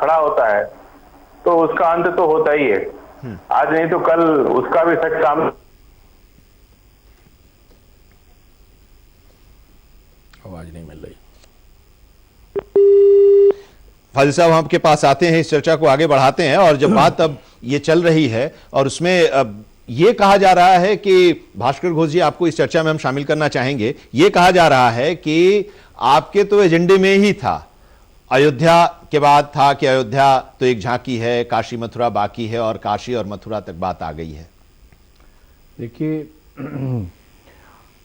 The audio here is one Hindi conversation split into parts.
खड़ा होता है तो उसका अंत तो होता ही है। आज नहीं तो कल उसका भी सच सामने। आवाज नहीं मिल रही। फाजिल साहब, हम आपके पास आते हैं, इस चर्चा को आगे बढ़ाते हैं। और जब बात अब ये चल रही है और उसमें अब ये कहा जा रहा है कि भास्कर घोष जी, आपको इस चर्चा में हम शामिल करना चाहेंगे, ये कहा जा रहा है कि आपके तो एजेंडे में ही था, अयोध्या के बाद था कि अयोध्या तो एक झांकी है, काशी मथुरा बाकी है और काशी और मथुरा तक बात आ गई है। देखिए,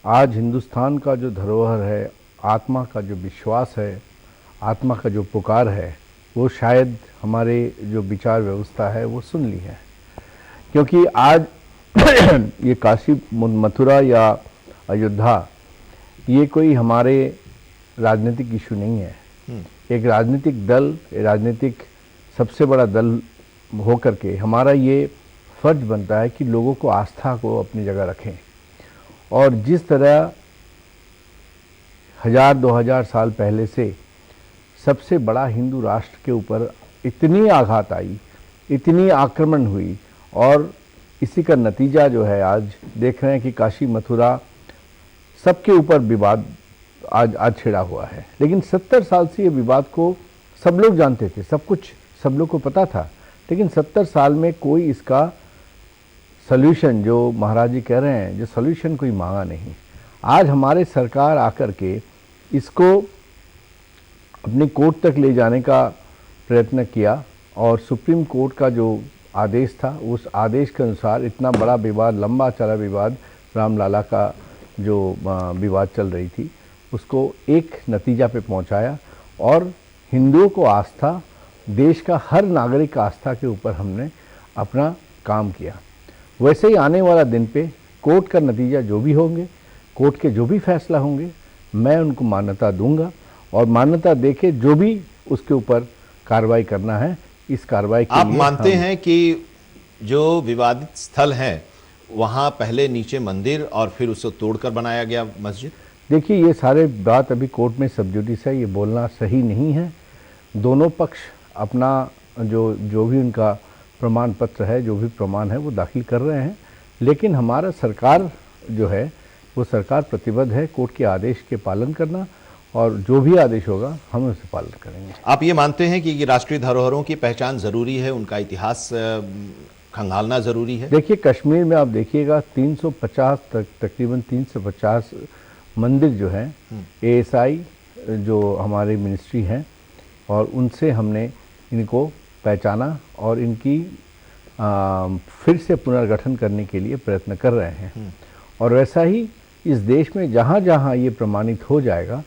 आज हिंदुस्तान का जो धरोहर है, आत्मा का जो विश्वास है, आत्मा का जो पुकार है, वो शायद हमारे जो विचार व्यवस्था है वो सुन ली है। क्योंकि आज ये काशी मथुरा या अयोध्या ये कोई हमारे राजनीतिक इशू नहीं है। एक राजनीतिक दल, राजनीतिक सबसे बड़ा दल होकर के हमारा ये फर्ज बनता है कि लोगों को आस्था को अपनी जगह रखें। और जिस तरह 1000-2000 साल पहले से सबसे बड़ा हिंदू राष्ट्र के ऊपर इतनी आघात आई, इतनी आक्रमण हुई, और इसी का नतीजा जो है आज देख रहे हैं कि काशी मथुरा सबके ऊपर विवाद आज छिड़ा हुआ है। लेकिन 70 साल से ये विवाद को सब लोग जानते थे, सब कुछ सब लोग को पता था, लेकिन 70 साल में कोई इसका सॉल्यूशन, जो महाराज जी कह रहे हैं, जो सॉल्यूशन कोई मांगा नहीं। आज हमारे सरकार आकर के इसको अपने कोर्ट तक ले जाने का प्रयत्न किया और सुप्रीम कोर्ट का जो आदेश था, उस आदेश के अनुसार इतना बड़ा विवाद, लंबा चला विवाद, रामलला का जो विवाद चल रही थी, उसको एक नतीजा पे पहुंचाया और हिंदुओं को आस्था, देश का हर नागरिक का आस्था के ऊपर हमने अपना काम किया। वैसे ही आने वाला दिन पे कोर्ट का नतीजा जो भी होंगे, कोर्ट के जो भी फैसला होंगे, मैं उनको मान्यता दूंगा और मान्यता देके जो भी उसके ऊपर कार्रवाई करना है, इस कार्रवाई के आप लिए मानते हैं कि जो विवादित स्थल है वहां पहले नीचे मंदिर और फिर उसे तोड़कर बनाया गया मस्जिद? देखिए, ये सारे बात अभी कोर्ट में सब जुडिस है, ये बोलना सही नहीं है। दोनों पक्ष अपना जो भी उनका प्रमाण पत्र है, जो भी प्रमाण है, वो दाखिल कर रहे हैं। लेकिन हमारा सरकार जो है वो सरकार प्रतिबद्ध है कोर्ट के आदेश के पालन करना, और जो भी आदेश होगा हम उससे पालन करेंगे। आप ये मानते हैं कि राष्ट्रीय धरोहरों की पहचान जरूरी है, उनका इतिहास खंगालना जरूरी है? देखिए, कश्मीर में आप देखिएगा 350 तकरीबन 350 मंदिर जो हैं, ASI जो हमारी मिनिस्ट्री हैं, और उनसे हमने इनको पहचाना और इनकी फिर से पुनर्गठन करने के लिए प्रयत्न कर रहे हैं। और वैसा ही इस देश में जहाँ जहाँ ये प्रमाणित हो जाएगा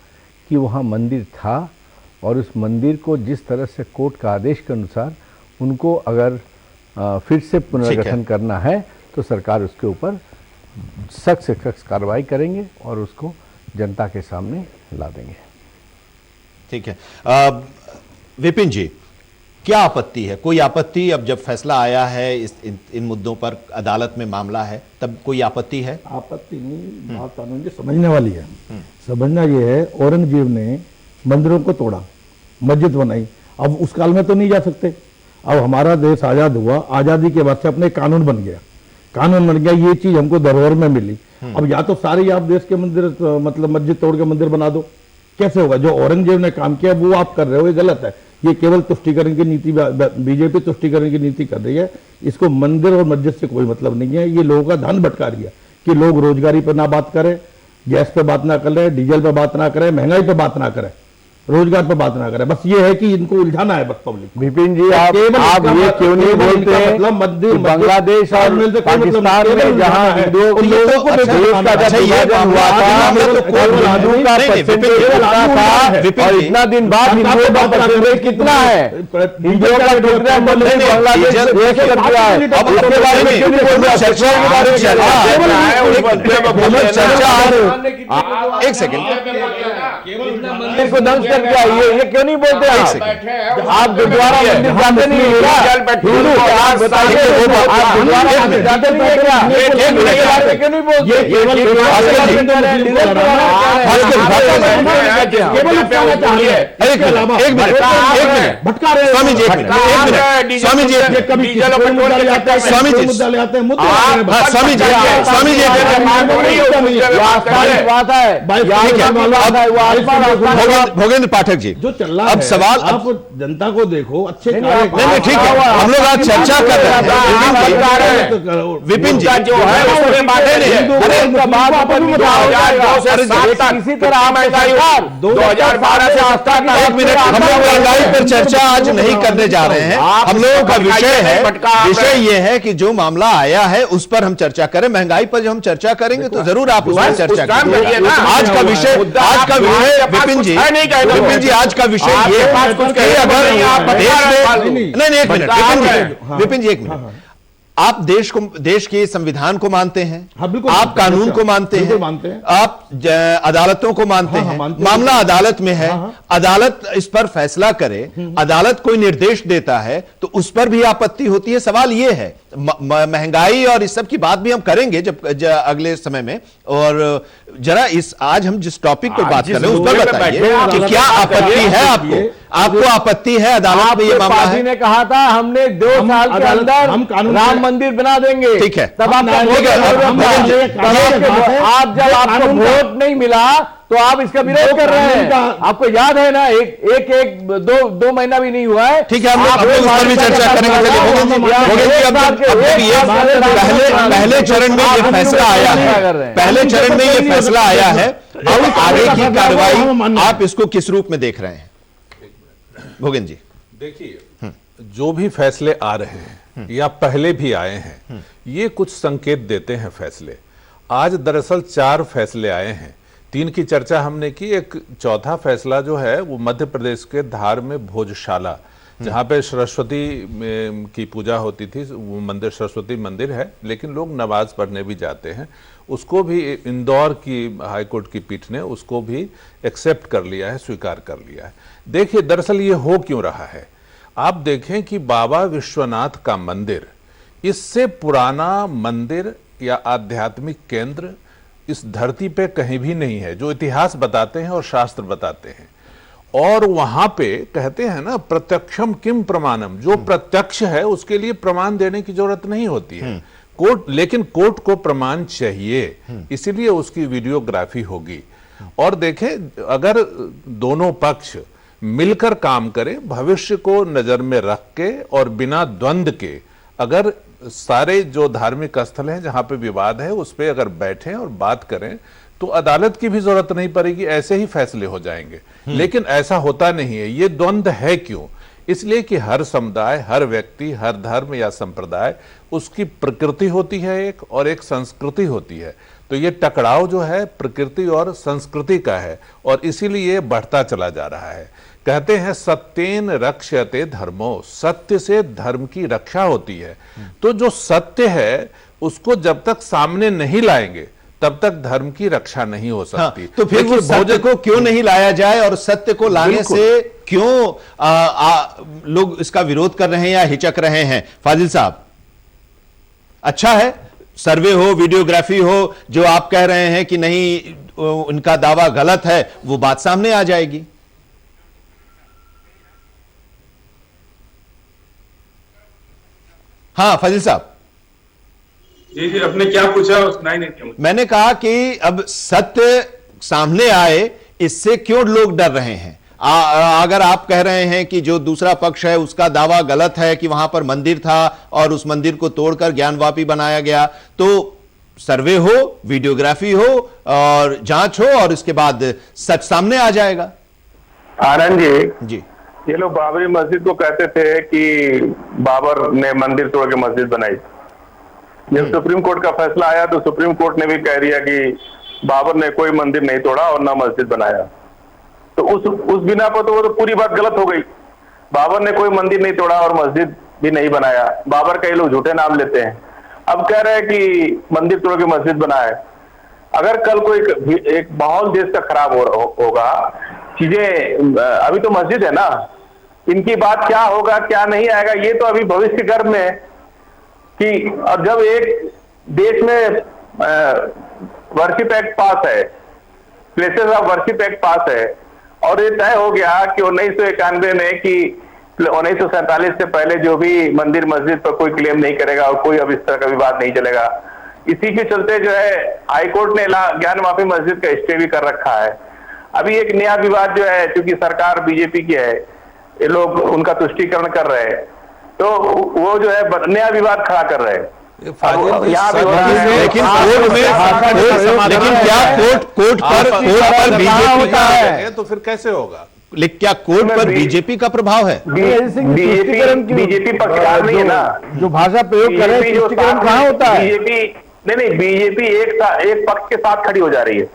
कि वहाँ मंदिर था और उस मंदिर को जिस तरह से कोर्ट का आदेश के अनुसार उनको अगर फिर से पुनर्गठन करना है तो सरकार उसके ऊपर सख्त से सख्त कार्रवाई करेंगे और उसको जनता के सामने ला देंगे। ठीक है। विपिन जी, क्या आपत्ति है? कोई आपत्ति? अब जब फैसला आया है इन मुद्दों पर, अदालत में मामला है, तब कोई आपत्ति है? आपत्ति नहीं, बात कानून की समझने वाली है। समझना ये है, औरंगजेब ने मंदिरों को तोड़ा, मस्जिद बनाई। अब उस काल में तो नहीं जा सकते। अब हमारा देश आजाद हुआ, आजादी के बाद से अपने कानून बन गया, कानून बन गया, ये चीज हमको धरोहर में मिली। अब या तो सारे आप देश के मंदिर, मतलब मस्जिद तोड़ के मंदिर बना दो, कैसे होगा? जो औरंगजेब ने काम किया वो आप कर रहे हो, ये गलत है। ये केवल तुष्टीकरण की नीति, बीजेपी तुष्टीकरण की नीति कर रही है। इसको मंदिर और मस्जिद से कोई मतलब नहीं है। ये लोगों का धन भटका रही है कि लोग रोजगारी पर ना बात करें, गैस पे बात ना करें, डीजल पे बात ना करें, महंगाई पे बात ना करें, रोजगार पर बात ना करें। बस ये है कि इनको उलझाना है बस पब्लिक। विपिन जी, आप ये क्यों नहीं बोलते हैं कि बांग्लादेश और पाकिस्तान में जहां हिंदुओं को देश का जब विभाजन हुआ था, हिंदू का परसेंटेज कितना था और इतना दिन बाद हिंदुओं का परसेंटेज कितना है? हिंदुओं का कितना बांग्लादेश देश कर दिया है? अब उसके बारे में क्यों नहीं बोल रहे? चर्चा के बारे में एक सेकंड, मंदिर को ध्वंस करके आई है, ये क्यों नहीं बोलते आप गुरुद्वारा मंदिर जाते नहीं है क्या? हिंदू आप बताइए, आप गुरुद्वारा मंदिर जाते नहीं है क्या? क्यों नहीं बोलते? भटका रहे स्वामी जी, स्वामी जी, स्वामी जी, स्वामी जी, स्वामी जी, भोगेंद्र पाठक जी, जो चल रहा अब है, सवाल आप जनता को देखो, अच्छे नहीं ठीक है, हम लोग आज चर्चा कर रहे हैं। विपिन जी जो है उसमें बातें नहीं है। इसी तरह 2012 से आज तक एक मिनट, हम लोग महंगाई पर चर्चा आज नहीं करने जा रहे हैं। हम लोगों का विषय ये है कि जो मामला आया है उस पर हम चर्चा करें। महंगाई पर जब हम चर्चा करेंगे तो जरूर आप उस पर चर्चा करेंगे। आज का विषय विपिन जी, आज का विषय ये कि अगर देश में नहीं एक मिनट विपिन जी, एक मिनट, आप देश के संविधान को मानते हैं, आप कानून को मानते हैं, आप अदालतों को मानते हैं, मामला अदालत में है, अदालत इस पर फैसला करे, अदालत कोई निर्देश देता है तो उस पर भी आपत्ति होती है। सवाल यह है, महंगाई और इस सब की बात भी हम करेंगे जब अगले समय में, और जरा इस आज हम जिस टॉपिक पर बात कर रहे हैं उस पर बताइए कि क्या आपत्ति है आपको आपत्ति है अदालत में ये मामला है? ने कहा था हमने 2 साल के अंदर राम मंदिर बना देंगे, ठीक है, तब आप जब आपको वोट नहीं मिला तो आप इसका विरोध कर रहे हैं। आपको याद है ना, दो महीना भी नहीं हुआ है। ठीक है, हम लोग उस पर भी चर्चा करेंगे। पहले चरण में ये फैसला आया है, पहले चरण में ये फैसला आया है, और आगे की कार्रवाई आप इसको किस रूप में देख रहे हैं? भोगेंद्र जी, देखिए, जो भी फैसले आ रहे हैं या पहले भी आए हैं, ये कुछ संकेत देते हैं फैसले। आज दरअसल 4 फैसले आए हैं, 3 की चर्चा हमने की, एक चौथा फैसला जो है वो मध्य प्रदेश के धार में भोजशाला, जहाँ पे सरस्वती की पूजा होती थी, वो मंदिर सरस्वती मंदिर है, लेकिन लोग नमाज पढ़ने भी जाते हैं, उसको भी इंदौर की हाईकोर्ट की पीठ ने उसको भी एक्सेप्ट कर लिया है, स्वीकार कर लिया है। देखिए, दरअसल ये हो क्यों रहा है, आप देखें कि बाबा विश्वनाथ का मंदिर इससे पुराना मंदिर या आध्यात्मिक केंद्र इस धरती पे कहीं भी नहीं है, जो इतिहास बताते हैं और शास्त्र बताते हैं। और वहां पे कहते हैं ना, प्रत्यक्षम किम प्रमाणम, जो प्रत्यक्ष है उसके लिए प्रमाण देने की जरूरत नहीं होती है कोर्ट, लेकिन कोर्ट को प्रमाण चाहिए, इसीलिए उसकी वीडियोग्राफी होगी। और देखें, अगर दोनों पक्ष मिलकर काम करें, भविष्य को नजर में रख के और बिना द्वंद्व के, अगर सारे जो धार्मिक स्थल हैं जहां पे विवाद है उस पे अगर बैठें और बात करें तो अदालत की भी जरूरत नहीं पड़ेगी, ऐसे ही फैसले हो जाएंगे। लेकिन ऐसा होता नहीं है। ये द्वंद्व है क्यों? इसलिए कि हर समुदाय, हर व्यक्ति, हर धर्म या संप्रदाय, उसकी प्रकृति होती है एक, और एक संस्कृति होती है। तो ये टकराव जो है प्रकृति और संस्कृति का है, और इसीलिए बढ़ता चला जा रहा है। कहते हैं सत्येन रक्षते धर्मो, सत्य से धर्म की रक्षा होती है। तो जो सत्य है उसको जब तक सामने नहीं लाएंगे तब तक धर्म की रक्षा नहीं हो सकती। हाँ, तो फिर वो सत्य को क्यों नहीं लाया जाए, और सत्य को लाने से क्यों लोग इसका विरोध कर रहे हैं या हिचक रहे हैं? फाजिल साहब, अच्छा है सर्वे हो, वीडियोग्राफी हो, जो आप कह रहे हैं कि नहीं उनका दावा गलत है, वो बात सामने आ जाएगी। हाँ फाजिल साहब। जी, आपने क्या पूछा सुनाई नहीं दिया। मैंने कहा कि अब सत्य सामने आए, इससे क्यों लोग डर रहे हैं? अगर आप कह रहे हैं कि जो दूसरा पक्ष है उसका दावा गलत है कि वहां पर मंदिर था और उस मंदिर को तोड़कर ज्ञानवापी बनाया गया, तो सर्वे हो, वीडियोग्राफी हो और जांच हो, और इसके बाद सच सामने आ जाएगा। आनंद जी, जी, ये लोग बाबरी मस्जिद को कहते थे कि बाबर ने मंदिर तोड़ के मस्जिद बनाई। जब सुप्रीम कोर्ट का फैसला आया तो सुप्रीम कोर्ट ने भी कह दिया कि बाबर ने कोई मंदिर नहीं तोड़ा और ना मस्जिद बनाया। तो उस बिना पर तो वो तो पूरी बात गलत हो गई। बाबर ने कोई मंदिर नहीं तोड़ा और मस्जिद भी नहीं बनाया। बाबर कई लोग झूठे नाम लेते हैं, अब कह रहे हैं कि मंदिर तोड़ के मस्जिद बनाए। अगर कल कोई एक माहौल देश का खराब होगा चीजें अभी तो मस्जिद है ना, इनकी बात क्या होगा क्या नहीं आएगा ये तो अभी भविष्य गर्भ में है कि अब जब एक देश में वर्शिप एक्ट पास है, प्लेसेस ऑफ वर्शिप एक्ट पास है, और ये तय हो गया कि 1991 में कि 1947 से पहले जो भी मंदिर मस्जिद पर कोई क्लेम नहीं करेगा और कोई अब इस तरह का विवाद नहीं चलेगा। इसी के चलते जो है हाईकोर्ट ने ज्ञान वापी मस्जिद का स्टे भी कर रखा है। अभी एक नया विवाद जो है, क्योंकि सरकार बीजेपी की है, ये लोग उनका तुष्टीकरण कर रहे हैं, तो वो जो है नया विवाद खड़ा कर रहे हैं। लेकिन क्या कोर्ट पर बीजेपी का है तो फिर कैसे होगा? लेकिन क्या कोर्ट पर बीजेपी का प्रभाव है? बीजेपी पक्षकार नहीं है ना, जो भाषा प्रयोग कर रहे हैं, तुष्टीकरण कहाँ होता है? बीजेपी नहीं, बीजेपी एक पक्ष के साथ खड़ी हो जा रही है।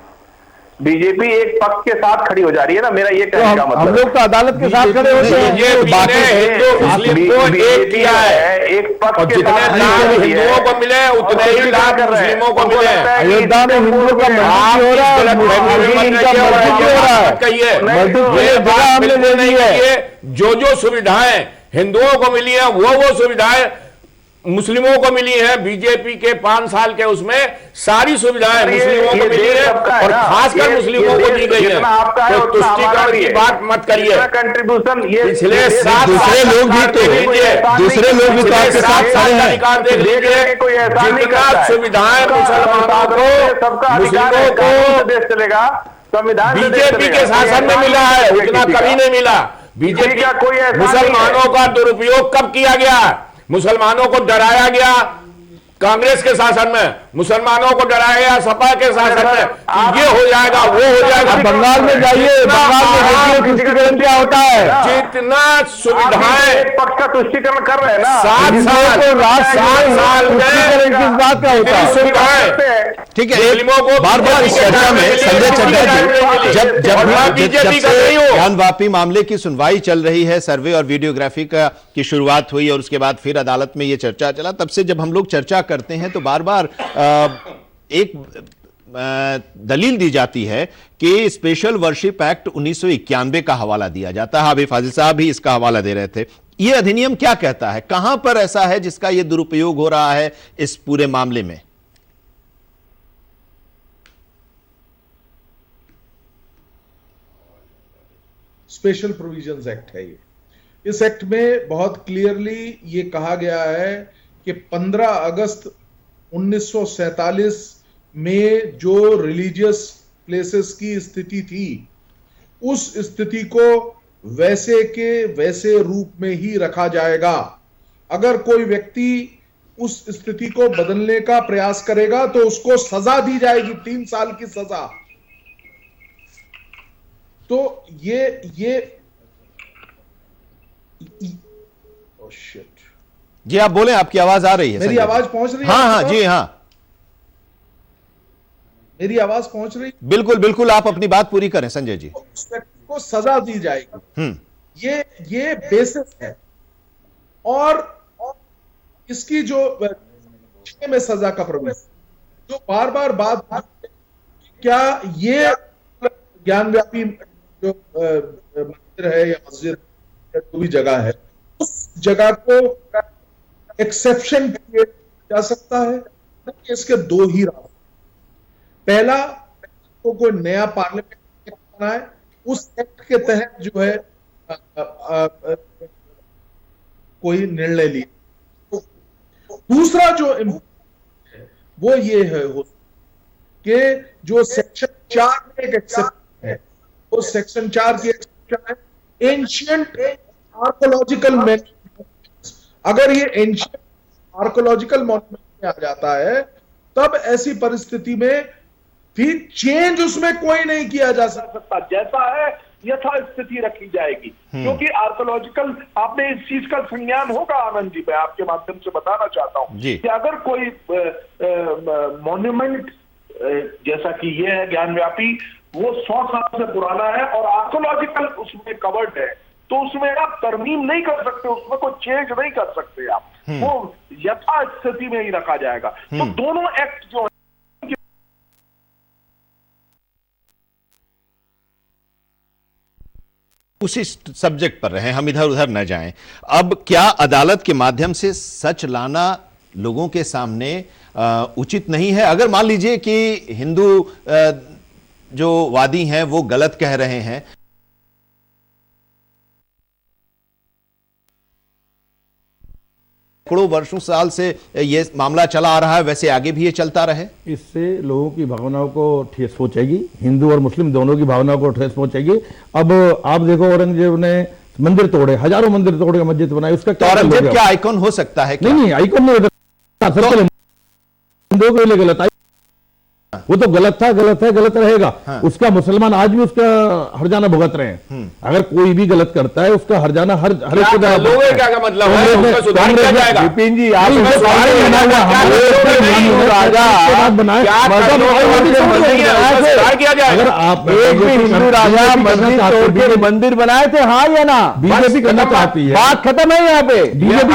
बीजेपी एक पक्ष के साथ खड़ी हो जा रही है ना, मेरा ये कहने का मतलब। हम लोग तो अदालत के साथ खड़े होते हैं। हिंदू मुस्लिम को एक किया है, एक पक्ष और जितने लाभ हिंदुओं को मिले उतने ही लाभ मुस्लिमों को मिले। अयोध्या में हिंदुओं का मस्जिद हो रहा है, मुस्लिम का मस्जिद हो रहा है, मस्जिद हमने ले ली है। जो सुविधाएं हिंदुओं को मिली है वो सुविधाएं मुस्लिमों को मिली है। बीजेपी के 5 साल के उसमें सारी सुविधाएं मुस्लिमों को मिली है और खासकर मुस्लिमों को दी गई है। तो तुष्टीकरण की बात मत करिए। कंट्रीब्यूशन पिछले 7 दूसरे लोग भी तो आपके साथ खड़े हैं। अधिकार देख लीजिए, जितना सुविधाएं मुसलमानों को मुस्लिमों को देश चलेगा, संविधान बीजेपी के शासन में मिला है, उतना कभी नहीं मिला। बीजेपी का कोई मुसलमानों का दुरुपयोग कब किया गया? मुसलमानों को डराया गया कांग्रेस के शासन में, मुसलमानों को डराया गया सपा के शासन में। ये हो जाएगा वो हो जाएगा। बंगाल में जाइए, बंगाल में देखिए तुष्टीकरण क्या होता है। जितना सुविधाएं एक पक्ष का तुष्टीकरण कर रहे हैं ना, 7 साल में किस बात का होता है? सुविधाएं ठीक है, बार बार इस चर्चा में संजय चड्ढा जी, जब से ज्ञान वापी मामले की सुनवाई चल रही है, सर्वे और वीडियोग्राफी की शुरुआत हुई और उसके बाद फिर अदालत में ये चर्चा चला, तब से जब हम लोग चर्चा करते हैं तो बार बार एक दलील दी जाती है कि स्पेशल वर्शिप एक्ट 1991 का हवाला दिया जाता है। अभी फाजिल साहब भी इसका हवाला दे रहे थे। ये अधिनियम क्या कहता है, कहां पर ऐसा है जिसका ये दुरुपयोग हो रहा है इस पूरे मामले में? स्पेशल प्रोविजंस एक्ट है ये। इस एक्ट में बहुत क्लियरली ये कहा गया है कि 15 अगस्त 1947 में जो रिलीजियस प्लेसेस की स्थिति थी, उस स्थिति को वैसे के वैसे रूप में ही रखा जाएगा। अगर कोई व्यक्ति उस स्थिति को बदलने का प्रयास करेगा तो उसको सजा दी जाएगी, 3 साल की सजा। तो ये ओह शिट, जी आप बोले, आपकी आवाज आ रही है। मेरी आवाज पहुंच रही है? हाँ जी हाँ, मेरी आवाज पहुंच रही? बिल्कुल बिल्कुल, आप अपनी बात पूरी करें संजय जी। उस व्यक्ति को सजा दी जाएगी, ये बेसिस है। और इसकी जो में सजा का प्रोविजन, जो बार बार बात, क्या ये ज्ञान व्यापी जो मंदिर है या मस्जिद या जो भी जगह है, उस जगह को एक्सेप्शन किया जा सकता है? इसके 2 ही रास्ते। पहला, तो कोई नया पार्लियामेंट बना है, उस एक्ट के तहत जो है कोई निर्णय लिया। दूसरा जो वो ये है कि जो सेक्शन 4 में एक एक्सेप्शन है, वो सेक्शन 4 की एक्सेप्शन है एंशिएंट आर्कोलॉजिकल मॉन्यूमेंट। अगर ये एंशिएंट आर्कोलॉजिकल मॉन्यूमेंट में आ जाता है, तब ऐसी परिस्थिति में फिर चेंज उसमें कोई नहीं किया जा सकता, जैसा है यथास्थिति रखी जाएगी। क्योंकि आर्कोलॉजिकल, आपने इस चीज का संज्ञान होगा आनंद जी, मैं आपके माध्यम से बताना चाहता हूं कि अगर कोई मॉन्यूमेंट जैसा कि ये है ज्ञान व्यापी, वो 100 साल से पुराना है और आर्कोलॉजिकल उसमें कवर्ड है, तो उसमें आप तरमीम नहीं कर सकते, उसमें कोई चेंज नहीं कर सकते आप, वो यथास्थिति में ही रखा जाएगा। तो दोनों एक्ट जो उसी सब्जेक्ट पर रहें, हम इधर उधर न जाएं। अब क्या अदालत के माध्यम से सच लाना लोगों के सामने उचित नहीं है? अगर मान लीजिए कि हिंदू जो वादी हैं वो गलत कह रहे हैं, सैकड़ों वर्षों साल से ये मामला चला आ रहा है, वैसे आगे भी ये चलता रहे? इससे लोगों की भावनाओं को ठेस पहुंचेगी, हिंदू और मुस्लिम दोनों की भावनाओं को ठेस पहुंचेगी। अब आप देखो, औरंगजेब ने मंदिर तोड़े, हजारों मंदिर तोड़ के मस्जिद बनाई, उसका क्या औरंगजेब क्या आइकॉन हो सकता है? नहीं, आइकॉन नहीं होता, हिंदुओं के लिए गलत, वो तो गलत था, गलत है, गलत रहेगा। हाँ। उसका मुसलमान आज भी उसका हर्जाना भुगत रहे हैं। अगर कोई भी गलत करता है उसका हर्जाना हर एक क्या मतलब है? उसका सुधार किया जाएगा। विपिन जी, आप अगर आप एक भी हिंदू राजा मस्जिद तोड़ के मंदिर बनाए थे, हाँ या ना? बीजेपी करना चाहती है, बात खत्म है यहाँ पे। बीजेपी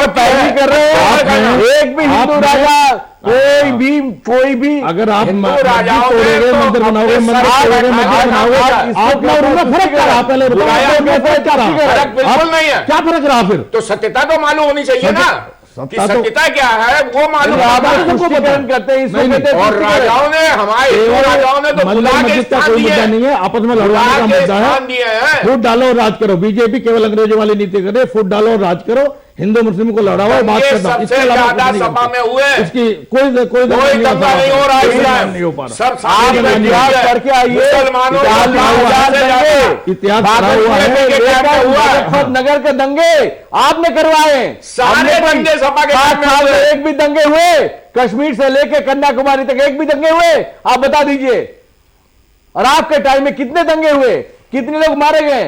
पैरवी कर रहे हैं। एक भी हिंदू राजा कोई भी अगर आप राजाओं मंदिर बनाओगे, फर्क क्या रहा? पहले बिल्कुल नहीं है। क्या फर्क रहा फिर? तो सत्यता तो मालूम होनी चाहिए ना कि सत्यता क्या है, वो मालूम करते हैं। और राजाओं ने, हमारे राजाओं ने तो खुदा के स्थान दिए नहीं है, आपस में लड़वाने का मुद्दा है। फूट डालो और राज करो। बीजेपी केवल अंग्रेजों वाली नीति करे, फूट डालो और राज करो, हिंदू मुस्लिम को लड़ाओ, बात करना। सबसे ज्यादा सभा में हुए, इसकी कोई दंगा नहीं हो रहा है, नहीं हो पा रहा। सब इतिहास करके आइए, मुसलमानों नगर के दंगे आपने करवाए, सारे दंगे सपा के साल में एक भी दंगे हुए? कश्मीर से लेकर कन्याकुमारी तक एक भी दंगे हुए? आप बता दीजिए। और आपके टाइम में कितने दंगे हुए, कितने लोग मारे गए?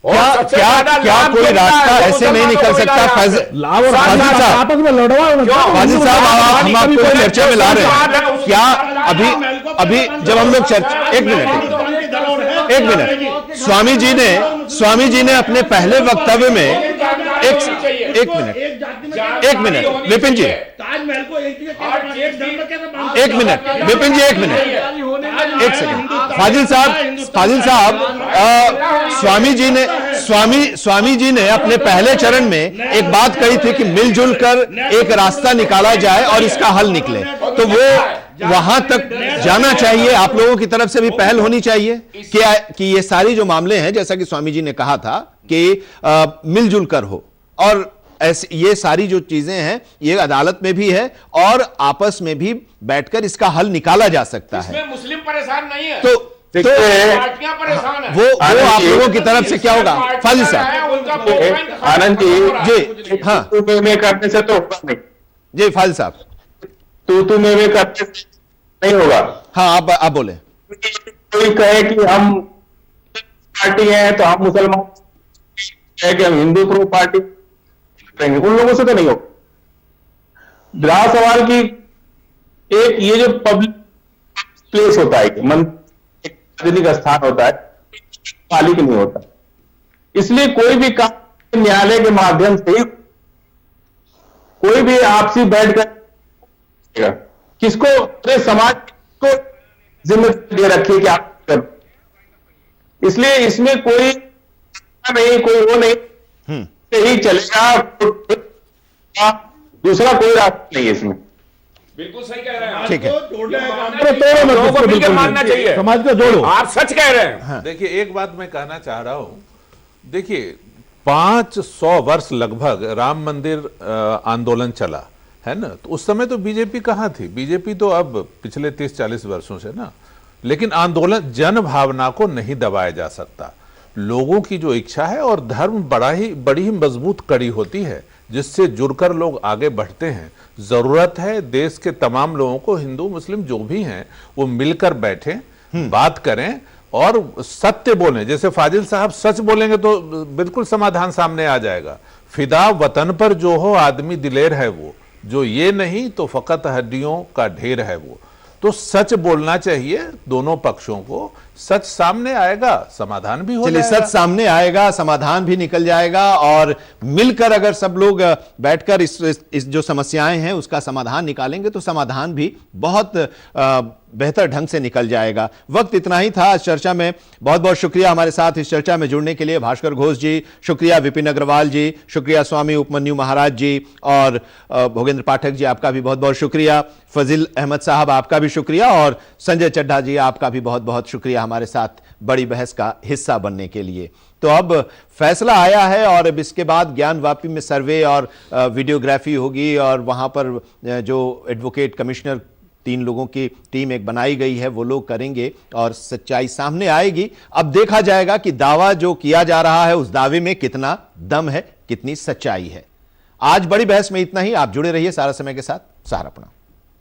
क्या कोई रास्ता ऐसे नहीं निकल सकता? फाजिल साहब, आपस में लड़वा, फाजिल साहब, हम आपको चर्चा में ला रहे हैं। क्या अभी जब हम लोग चर्चा, एक मिनट, स्वामी जी ने अपने पहले वक्तव्य में एक मिनट विपिन जी, एक मिनट विपिन जी, एक मिनट, एक सेकंड। फाजिल साहब, स्वामी जी ने अपने पहले चरण में एक बात कही थी कि मिलजुल कर एक रास्ता निकाला जाए और इसका हल निकले, तो वो वहां तक जाना चाहिए। आप लोगों की तरफ से भी पहल होनी चाहिए कि ये सारी जो मामले हैं, जैसा कि स्वामी जी ने कहा था कि मिलजुल कर हो, और ऐसे ये सारी जो चीजें हैं ये अदालत में भी है और आपस में भी बैठकर इसका हल निकाला जा सकता है। इसमें मुस्लिम परेशान नहीं है, तो पार्टियां परेशान है। वो आप लोगों की तरफ से क्या होगा? फाजिल साहब, आनंद जी, हाँ, में करने से तो होगा नहीं जी। फाजिल साहब, तू में करने से नहीं होगा। हाँ, आप बोले। कोई कहे कि हम पार्टी है तो हम मुसलमान है कि हम हिंदू प्रो पार्टी रहेंगे, उन लोगों से तो नहीं होगा। रहा सवाल की एक ये जो पब्लिक प्लेस होता है, सार्वजनिक स्थान होता है, मालिक नहीं होता, इसलिए कोई भी काम न्यायालय के माध्यम से कोई भी आपसी बैठकर किसको, पूरे समाज को जिम्मेदारी दे रखी है कि आप कर, इसलिए इसमें कोई नहीं, कोई वो नहीं, ही चलेगा, दूसरा कोई रास्ता नहीं है इसमें। बिल्कुल सही कह रहे हैं, ठीक है। लोगों को मिलकर मानना चाहिए, समाज को जोड़ो। आप सच कह रहे हैं। हाँ। देखिए, एक बात मैं कहना चाह रहा हूं, देखिए 500 वर्ष लगभग राम मंदिर आंदोलन चला है ना, तो उस समय तो बीजेपी कहां थी? बीजेपी तो अब पिछले 30-40 वर्षों से ना, लेकिन आंदोलन, जन भावना को नहीं दबाया जा सकता। लोगों की जो इच्छा है, और धर्म बड़ी ही मजबूत कड़ी होती है जिससे जुड़कर लोग आगे बढ़ते हैं। जरूरत है देश के तमाम लोगों को, हिंदू मुस्लिम जो भी हैं, वो मिलकर बैठें, बात करें और सत्य बोलें। जैसे फाजिल साहब सच बोलेंगे तो बिल्कुल समाधान सामने आ जाएगा। फिदा वतन पर जो हो आदमी दिलेर है वो, जो ये नहीं तो फकत हड्डियों का ढेर है वो। तो सच बोलना चाहिए दोनों पक्षों को, सच सामने आएगा, समाधान भी हो चलिए, जाएगा। सच सामने आएगा, समाधान भी निकल जाएगा और मिलकर अगर सब लोग बैठकर इस जो समस्याएं हैं उसका समाधान निकालेंगे तो समाधान भी बहुत बेहतर ढंग से निकल जाएगा। वक्त इतना ही था आज चर्चा में। बहुत बहुत शुक्रिया हमारे साथ इस चर्चा में जुड़ने के लिए भास्कर घोष जी, शुक्रिया विपिन अग्रवाल जी, शुक्रिया स्वामी उपमन्यु महाराज जी और भोगेंद्र पाठक जी, आपका भी बहुत बहुत शुक्रिया। फजील अहमद साहब, आपका भी शुक्रिया और संजय चड्ढा जी, आपका भी बहुत बहुत शुक्रिया हमारे साथ बड़ी बहस का हिस्सा बनने के लिए। तो अब फैसला आया है और अब इसके बाद ज्ञानवापी में सर्वे और वीडियोग्राफी होगी और वहां पर जो एडवोकेट कमिश्नर 3 लोगों की टीम एक बनाई गई है वो लोग करेंगे और सच्चाई सामने आएगी। अब देखा जाएगा कि दावा जो किया जा रहा है उस दावे में कितना दम है, कितनी सच्चाई है। आज बड़ी बहस में इतना ही। आप जुड़े रहिए सारा समय के साथ। सहारा प्रणाम।